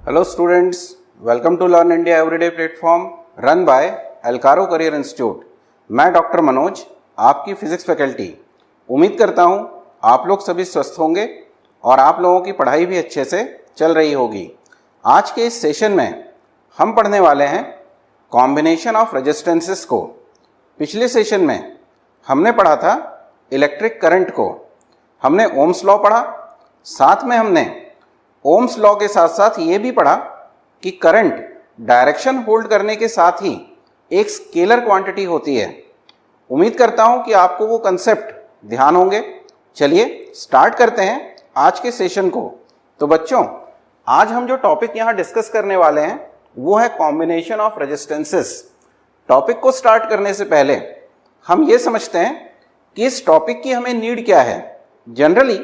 Hello students, welcome to Learn India Everyday platform run by Alcaro Career Institute. मैं doctor Manoj, आपकी physics faculty. उम्मीद करता हूँ आप लोग सभी स्वस्थ होंगे और आप लोगों की पढ़ाई भी अच्छे से चल रही होगी। आज के इस सेशन में हम पढ़ने वाले हैं कॉम्बिनेशन ऑफ रेजिस्टेंसेस को। पिछले सेशन में हमने पढ़ा था इलेक्ट्रिक करंट को, हमने ओम्स लॉ पढ़ा, साथ में हमने ओम्स लॉ के साथ साथ ये भी पढ़ा कि करंट डायरेक्शन होल्ड करने के साथ ही एक स्केलर क्वांटिटी होती है। उम्मीद करता हूं कि आपको वो कंसेप्ट ध्यान होंगे। चलिए स्टार्ट करते हैं आज के सेशन को। तो बच्चों, आज हम जो टॉपिक यहाँ डिस्कस करने वाले हैं वो है कॉम्बिनेशन ऑफ रेजिस्टेंसेस। टॉपिक को स्टार्ट करने से पहले हम ये समझते हैं कि इस टॉपिक की हमें नीड क्या है। जनरली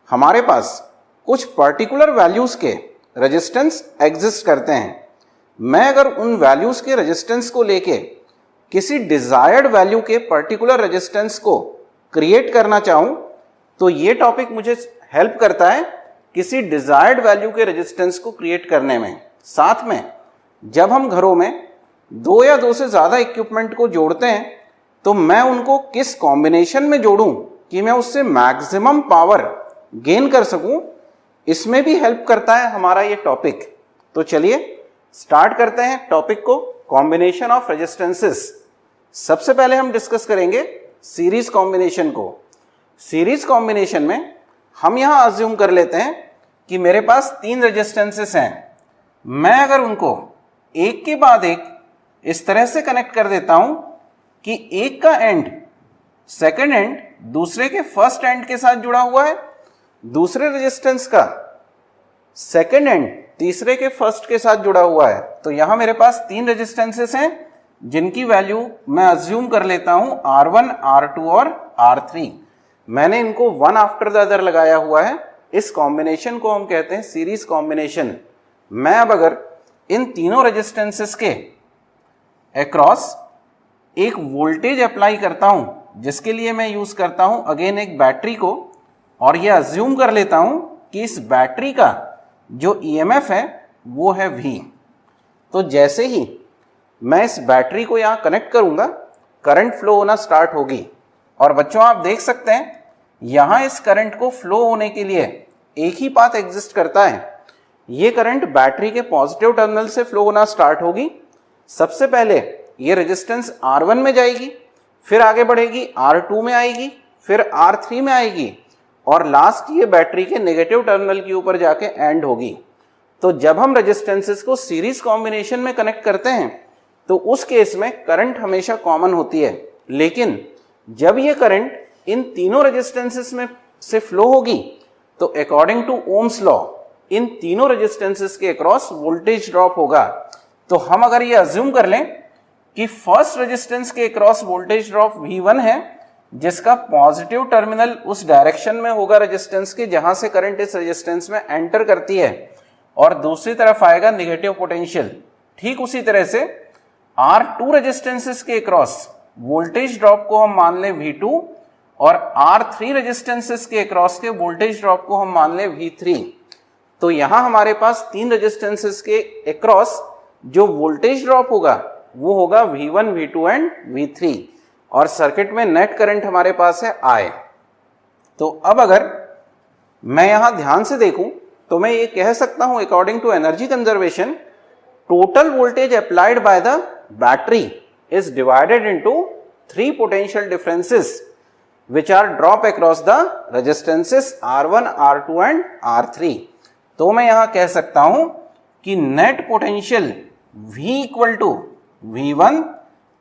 हमारे पास कुछ पर्टिकुलर वैल्यूज के रेजिस्टेंस एग्जिस्ट करते हैं। मैं अगर उन वैल्यूज के रेजिस्टेंस को लेके किसी डिजायर्ड वैल्यू के पर्टिकुलर रेजिस्टेंस को क्रिएट करना चाहूं तो ये टॉपिक मुझे हेल्प करता है किसी डिजायर्ड वैल्यू के रेजिस्टेंस को क्रिएट करने में। साथ में जब हम घरों में दो या दो से ज्यादा इक्विपमेंट को जोड़ते हैं तो मैं उनको किस कॉम्बिनेशन में जोड़ूं कि मैं उससे मैक्सिमम पावर गेन कर सकूं, इसमें भी हेल्प करता है हमारा ये टॉपिक। तो चलिए स्टार्ट करते हैं टॉपिक को, कॉम्बिनेशन ऑफ रेजिस्टेंसेस। सबसे पहले हम डिस्कस करेंगे सीरीज कॉम्बिनेशन को। सीरीज कॉम्बिनेशन में हम यहां अज्यूम कर लेते हैं कि मेरे पास तीन रेजिस्टेंसेस हैं। मैं अगर उनको एक के बाद एक इस तरह से कनेक्ट कर देता हूं कि एक का एंड सेकेंड एंड दूसरे के फर्स्ट एंड के साथ जुड़ा हुआ है, दूसरे रेजिस्टेंस का सेकेंड एंड तीसरे के फर्स्ट के साथ जुड़ा हुआ है। तो यहां मेरे पास तीन रेजिस्टेंसेस हैं जिनकी वैल्यू मैं अज्यूम कर लेता हूं R1, R2 और R3। मैंने इनको वन आफ्टर द अदर लगाया हुआ है। इस कॉम्बिनेशन को हम कहते हैं सीरीज कॉम्बिनेशन। मैं अब अगर इन तीनों रेजिस्टेंसेस के अक्रॉस एक वोल्टेज अप्लाई करता हूं, जिसके लिए मैं यूज करता हूं अगेन एक बैटरी को, और यह अज्यूम कर लेता हूं कि इस बैटरी का जो ईएमएफ है वो है V। तो जैसे ही मैं इस बैटरी को यहां कनेक्ट करूंगा करंट फ्लो होना स्टार्ट होगी। और बच्चों आप देख सकते हैं यहां इस करंट को फ्लो होने के लिए एक ही पाथ एग्जिस्ट करता है। ये करंट बैटरी के पॉजिटिव टर्मिनल से फ्लो होना स्टार्ट होगी। सबसे पहले ये रेजिस्टेंस R1 में जाएगी, फिर आगे बढ़ेगी R2 में आएगी, फिर R3 में आएगी और लास्ट ये बैटरी के नेगेटिव टर्मिनल के ऊपर जाके एंड होगी। तो जब हम रेजिस्टेंसेस को सीरीज कॉम्बिनेशन में कनेक्ट करते हैं तो उस केस में करंट हमेशा कॉमन होती है, लेकिन जब ये करंट इन तीनों रेजिस्टेंसेस में से फ्लो होगी तो अकॉर्डिंग टू ओम्स लॉ इन तीनों रेजिस्टेंसेस के अक्रॉस वोल्टेज ड्रॉप होगा। तो हम अगर ये अज्यूम कर लें कि फर्स्ट रेजिस्टेंस के अक्रॉस वोल्टेज ड्रॉप V1 है, जिसका पॉजिटिव टर्मिनल उस डायरेक्शन में होगा रेजिस्टेंस के जहां से करंट इस रेजिस्टेंस में एंटर करती है, और दूसरी तरफ आएगा नेगेटिव पोटेंशियल। ठीक उसी तरह से R2 रेजिस्टेंसेस के अक्रॉस वोल्टेज ड्रॉप को हम मान लें V2 और R3 रेजिस्टेंसेस के अक्रॉस के वोल्टेज ड्रॉप को हम मान लें V3। तो यहां हमारे पास तीन रेजिस्टेंसेस के अक्रॉस जो वोल्टेज ड्रॉप होगा वो होगा V1, V2 एंड V3, और सर्किट में नेट करंट हमारे पास है I। तो अब अगर मैं यहां ध्यान से देखूं तो मैं ये कह सकता हूं according to energy conservation total voltage applied by the battery is divided into three potential differences which are drop across the resistances R1, R2 and R3। तो मैं यहां कह सकता हूं कि net potential V equal to V1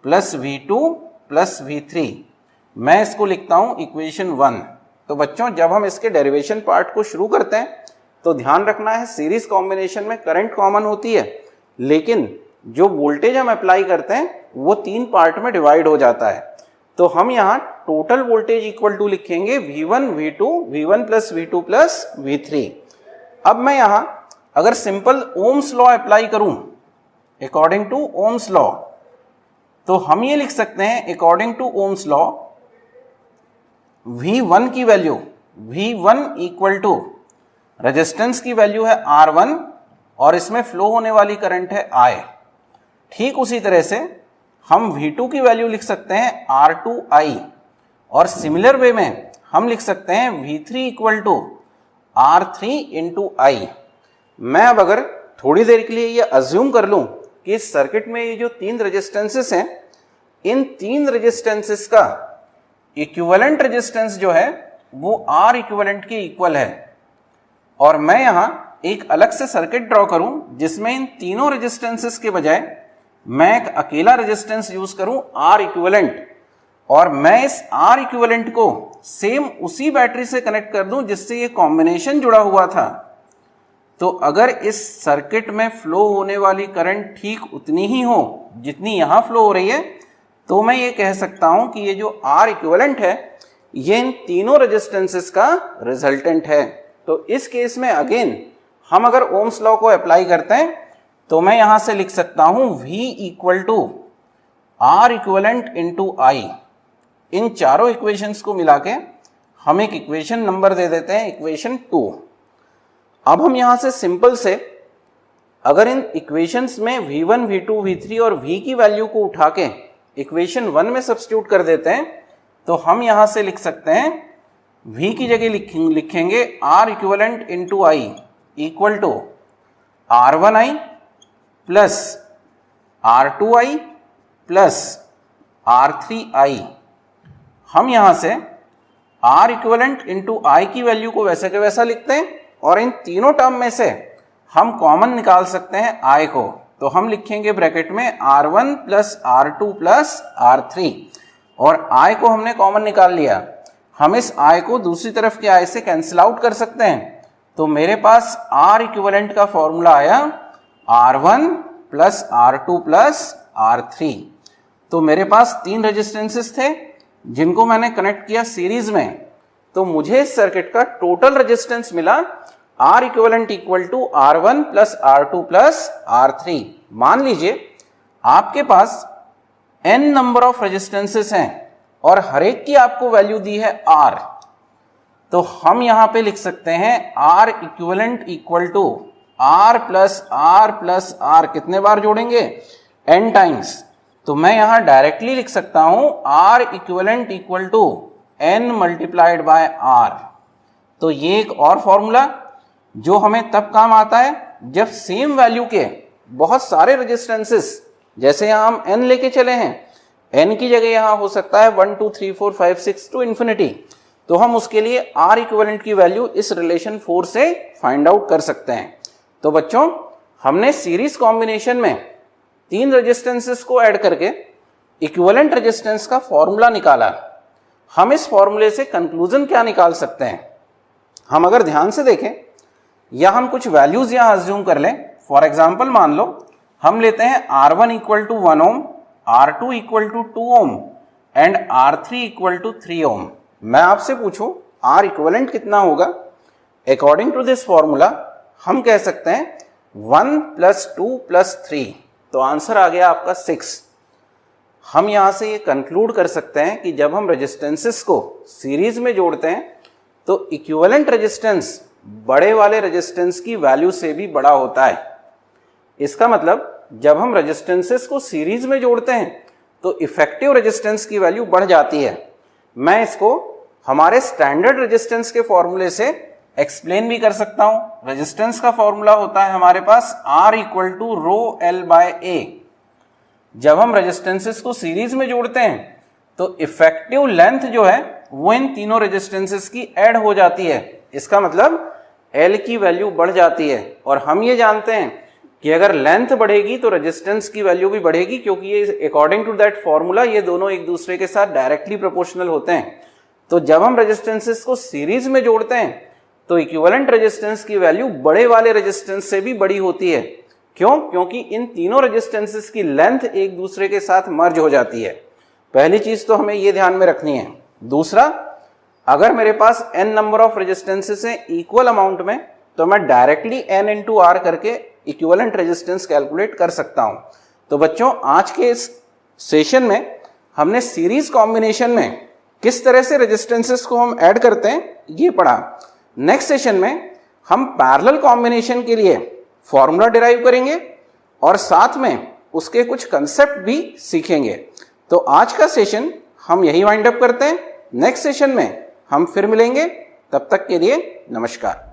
plus V2 plus V3। मैं इसको लिखता हूं इक्वेशन 1। तो बच्चों जब हम इसके डेरिवेशन पार्ट को शुरू करते हैं तो ध्यान रखना है सीरीज कॉम्बिनेशन में करंट कॉमन होती है, लेकिन जो वोल्टेज हम अप्लाई करते हैं वो तीन पार्ट में डिवाइड हो जाता है। तो हम यहां टोटल वोल्टेज इक्वल टू लिखेंगे V1, V2, V1 plus V2 plus V3। अब मैं यहां अगर सिंपल ओम्स लॉ अप्लाई करूं अकॉर्डिंग टू ओम्स लॉ तो हम ये लिख सकते हैं according to Ohm's law V1 की value V1 equal to resistance की वैल्यू है R1 और इसमें फ्लो होने वाली करंट है I। ठीक उसी तरह से हम V2 की वैल्यू लिख सकते हैं R2I और सिमिलर वे में हम लिख सकते हैं V3 equal to R3 into I। मैं अब अगर थोड़ी देर के लिए ये अज्यूम कर लूं कि इस सर्किट में ये जो तीन रेजिस्टेंसेस हैं, इन तीन रेजिस्टेंसेस का इक्विवेलेंट रेजिस्टेंस जो है वो R इक्विवेलेंट के इक्वल है, और मैं यहां एक अलग से सर्किट ड्रॉ करूं जिसमें इन तीनों रेजिस्टेंसेस के बजाय मैं एक अकेला रेजिस्टेंस यूज करूं R इक्विवेलेंट, और मैं इस R इक्विवेलेंट को सेम उसी बैटरी से कनेक्ट कर दूं जिससे ये कॉम्बिनेशन जुड़ा हुआ था। तो अगर इस सर्किट में फ्लो होने वाली करंट ठीक उतनी ही हो जितनी यहां फ्लो हो रही है, तो मैं ये कह सकता हूं कि ये जो R इक्विवेलेंट है ये इन तीनों रेजिस्टेंसेस का रिजल्टेंट है। तो इस केस में अगेन हम अगर ओम्स लॉ को अप्लाई करते हैं तो मैं यहां से लिख सकता हूं V equal to R equivalent into I। इन चारों इक्वेशंस को मिला के हम एक इक्वेशन नंबर दे देते हैं, इक्वेशन 2। अब हम यहां से सिंपल से अगर इन इक्वेशंस में V1, V2, V3 और V की वैल्यू को उठा के इक्वेशन 1 में सब्स्टिट्यूट कर देते हैं तो हम यहां से लिख सकते हैं V की जगह लिखेंगे R equivalent into I equal to R1I plus R2I plus R3I। हम यहां से R इक्विवेलेंट इंटू I की वैल्यू को वैसे के वैसा लिखते हैं और इन तीनों टर्म में से हम कॉमन निकाल सकते हैं I को। तो हम लिखेंगे ब्रैकेट में R1 plus R2 plus R3, और I को हमने कॉमन निकाल लिया। हम इस I को दूसरी तरफ के I से कैंसिल आउट कर सकते हैं। तो मेरे पास R इक्विवेलेंट का फॉर्मूला आया R1 plus R2 plus R3। तो मेरे पास तीन रेजिस्टेंसेस थे जिनको मैंने कनेक्ट किया सीरीज में, तो मुझे इस सर्किट का टोटल रेजिस्टेंस मिला R equivalent equal to R1 plus R2 plus R3। मान लीजिए आपके पास n नंबर ऑफ रेजिस्टेंसेस हैं और हर एक की आपको वैल्यू दी है R, तो हम यहां पे लिख सकते हैं R equivalent equal to R plus R कितने बार जोड़ेंगे? n times. तो मैं यहां डायरेक्टली लिख सकता हूं R equivalent equal to n multiplied by R। तो ये एक और फॉर्मूला जो हमें तब काम आता है जब सेम वैल्यू के बहुत सारे रेजिस्टेंसेस, जैसे यहां हम n लेके चले हैं, n की जगह यहां हो सकता है 1 2 3 4 5 6 टू इन्फिनिटी, तो हम उसके लिए R इक्विवेलेंट की वैल्यू इस रिलेशन 4 से फाइंड आउट कर सकते हैं। तो बच्चों हमने सीरीज कॉम्बिनेशन में तीन रेजिस्टेंसेस को ऐड करके इक्विवेलेंट रेजिस्टेंस का फॉर्मूला निकाला। हम इस फॉर्मूले से कंक्लूजन क्या निकाल सकते हैं? हम अगर ध्यान से देखें या हम कुछ वैल्यूज यहां अज्यूम कर लें। फॉर एग्जांपल मान लो हम लेते हैं R1 equal to 1 ohm, R2 equal to 2 ohm and R3 equal to 3 ohm. मैं आपसे पूछूं R इक्विवेलेंट कितना होगा? अकॉर्डिंग टू दिस फॉर्मूला हम कह सकते हैं 1 प्लस 2 प्लस 3, तो आंसर आ गया आपका 6। हम यहां से ये कंक्लूड कर सकते हैं कि जब हम रेजिस्टेंसेस को सीरीज में जोड़ते हैं तो इक्विवेलेंट रेजिस्टेंस बड़े वाले रेजिस्टेंस की वैल्यू से भी बड़ा होता है। इसका मतलब जब हम रेजिस्टेंसेस को सीरीज में जोड़ते हैं तो इफेक्टिव रेजिस्टेंस की वैल्यू बढ़ जाती है। मैं इसको हमारे स्टैंडर्ड रेजिस्टेंस के फॉर्मूले से एक्सप्लेन भी कर सकता हूं। रेजिस्टेंस का फॉर्मूला होता है हमारे पास R equal to rho L by A। जब हम रेजिस्टेंसेस को सीरीज में जोड़ते हैं तो इफेक्टिव लेंथ जो है वो इन तीनों रेजिस्टेंसेस की ऐड हो जाती है। इसका मतलब L की वैल्यू बढ़ जाती है, और हम ये जानते हैं कि अगर लेंथ बढ़ेगी तो रेजिस्टेंस की वैल्यू भी बढ़ेगी, क्योंकि ये अकॉर्डिंग टू दैट फॉर्मूला ये दोनों एक दूसरे के साथ डायरेक्टली प्रोपोर्शनल होते हैं। तो जब हम रेजिस्टेंसेस को सीरीज में जोड़ते हैं तो इक्विवेलेंट रेजिस्टेंस की वैल्यू बड़े वाले रेजिस्टेंस से भी बड़ी होती है। क्यों? क्योंकि इन तीनों रेजिस्टेंसेस की लेंथ एक दूसरे के साथ मर्ज हो जाती है। पहली चीज तो हमें ये ध्यान में रखनी है। दूसरा, अगर मेरे पास n नंबर ऑफ रेजिस्टेंसेस है इक्वल अमाउंट में, तो मैं डायरेक्टली n इंटू आर करके इक्विवेलेंट रेजिस्टेंस कैलकुलेट कर सकता हूं। तो बच्चों आज के इस सेशन में हमने सीरीज कॉम्बिनेशन में किस तरह से रेजिस्टेंसेस को हम ऐड करते हैं ये पढ़ा। नेक्स्ट सेशन में हम पैरेलल कॉम्बिनेशन के लिए फॉर्मूला डिराइव करेंगे और साथ में उसके कुछ कंसेप्ट भी सीखेंगे। तो आज का सेशन हम यही वाइंड अप करते हैं। नेक्स्ट सेशन में हम फिर मिलेंगे, तब तक के लिए नमस्कार।